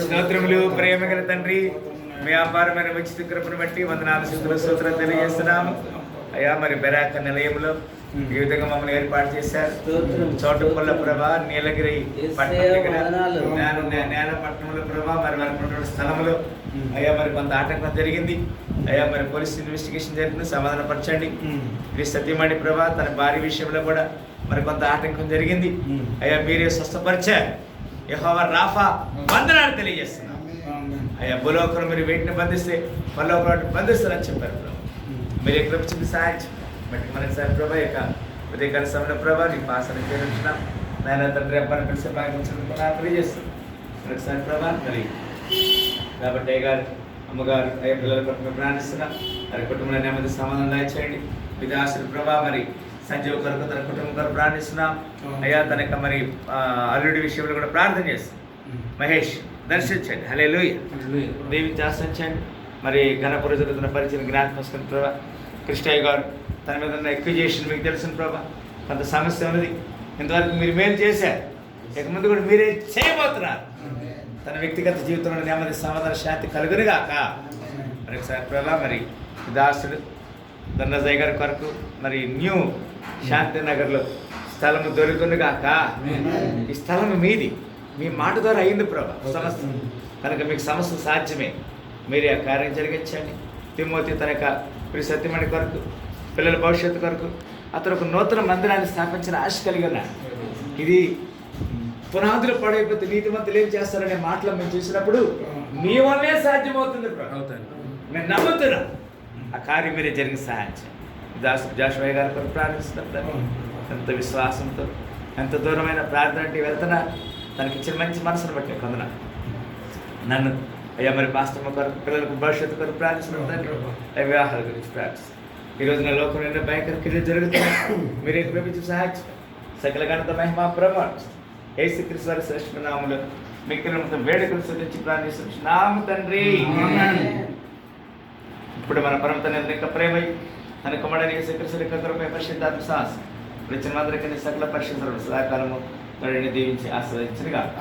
స్తోత్రములు. ప్రేమగల తండ్రి, మీ అపారమైన ఉచిత కృపను బట్టి వందనాలు స్తుతులు స్తోత్రాలు తెలియజేస్తున్నాము అయ్యా. మరి బెరాక నిలయంలో ఈ విధంగా మమ్మల్ని ఏర్పాటు చేశారు. చోటుకొల్ల ప్రభా, నీలగిరి పట్టణం దగ్గర నేలపట్నంలో ప్రభా, మరి మనకున్న స్థలంలో అయ్యా మరి కొంత ఆటంకం జరిగింది అయ్యా. మరి పోలీస్ ఇన్వెస్టిగేషన్ జరిగింది, సమాధానపరచండి. ఇది సత్యమణి ప్రభా, తన భార్య విషయంలో కూడా మరి కొంత ఆటంకం జరిగింది అయ్యా. మీరే స్వస్థపరిచారు. యెహోవా రాఫా వందనాలు తెలియజేస్తున్నాం అయ్యా. భూలోకంలో మీరు వేటిని బంధిస్తే పరలోకంలో బంధిస్తారని చెప్పారు ప్రభా. మీరు ఎక్కడ వచ్చింది సాయం బట్టి మనకి సార్ ప్రభా, యొక్క ఉదయకాల సమయంలో ప్రభా నీ పాసన చేయించినాం నాయన తండ్రి. అబ్బాయిని పిలిచే భాగ్యం తెలియజేస్తున్నాం మనకి సార్ ప్రభా. మరి కాబట్టి అయ్యగారు అమ్మగారు అయ్యా పిల్లల కొరకు మేము ప్రార్థిస్తున్నాం. మరి కుటుంబంలో నెమ్మది సమాధానం దయచేయండి. విధాసులు ప్రభా, మరి సంజీవ్ కొరకు తన కుటుంబం కొరకు ప్రార్థిస్తున్నాం అయ్యా. తన యొక్క మరి అల్లుడి విషయంలో కూడా ప్రార్థన చేస్తాం. మహేష్ దర్శించండి. హల్లెలూయా. దీవించి ఆశించండి. మరి ఘనపుర జరుగుతున్న పరిచయం జ్ఞాపకం ప్రభా. కృష్ణయ్య గారు తన మీద ఉన్న ఎక్విజేషన్ మీకు తెలిసిన ప్రభా, కొంత సమస్య ఉన్నది. ఇంతవరకు మీరు మేలు చేశారు, ఇక ముందు కూడా మీరే చేయబోతున్నారు. తన వ్యక్తిగత జీవితంలో నెమ్మది సమాధాన శాంతి కలుగునుగాక. మరి ఒకసారి ప్రభా, మరి దాసుడు ధనరాజయ్య గారి కొరకు మరి న్యూ శాంతినగర్లో స్థలము దొరుకునుగాక. ఈ స్థలం మీది, మీ మాట ద్వారా అయింది ప్రభా సమస్య కనుక మీకు సమస్య సాధ్యమే. మీరే ఆ కార్యం జరిగించండి. తిమోతి తన యొక్క ప్రియ సత్యమణి కొరకు, పిల్లల భవిష్యత్తు కొరకు అతను ఒక నూతన మందిరాన్ని స్థాపించిన ఆశ కలిగి ఉన్నాడు. ఇది పునాదులు పడైపోతే నీతిమంతులు ఏం చేస్తారనే మాటలు మేము చూసినప్పుడు మీ వల్లే సాధ్యమవుతుంది ప్రభు. మేము నమ్ముతున్నాం ఆ కార్యం మీరే జరిగిన సహాయం చేయండి. జాషువయ్య గారి కొరకు ప్రార్థిస్తున్నాం. ఎంత విశ్వాసంతో ఎంత దూరమైన ప్రార్థన అంటే వెళ్తున్నా తనకి ఇచ్చిన మంచి మనసును బట్టి కొందన నన్ను అయ్యా మరి పాస్టమ్మ కొరకు, పిల్లలకు భవిష్యత్తు కొరకు ప్రార్థిస్తున్నాం. వివాహాల గురించి ప్రార్థిస్తాం. ఈ రోజున లోకంలో ఎన్నో భయంకర క్రియలు జరుగుతున్నాయి. మీరే ప్రేమించి సహాయం సకల ఘనత మహిమ ప్రభావం యేసుక్రీస్తు వారి శ్రేష్ఠ నామములో మిక్కిలినంత వేడుకలు చెల్లించి ప్రార్థిస్తున్నాము తండ్రి. ఇప్పుడు మన పరమ తండ్రి యొక్క ప్రేమ తన కుమారుడైన యేసుక్రీస్తు యొక్క కృప పరిశుద్ధాత్మ సహవాసం వచ్చిన మాత్రమే సకల పరిశుద్ధుల సదాకాలము దీవించి ఆశీర్వదించునుగాక.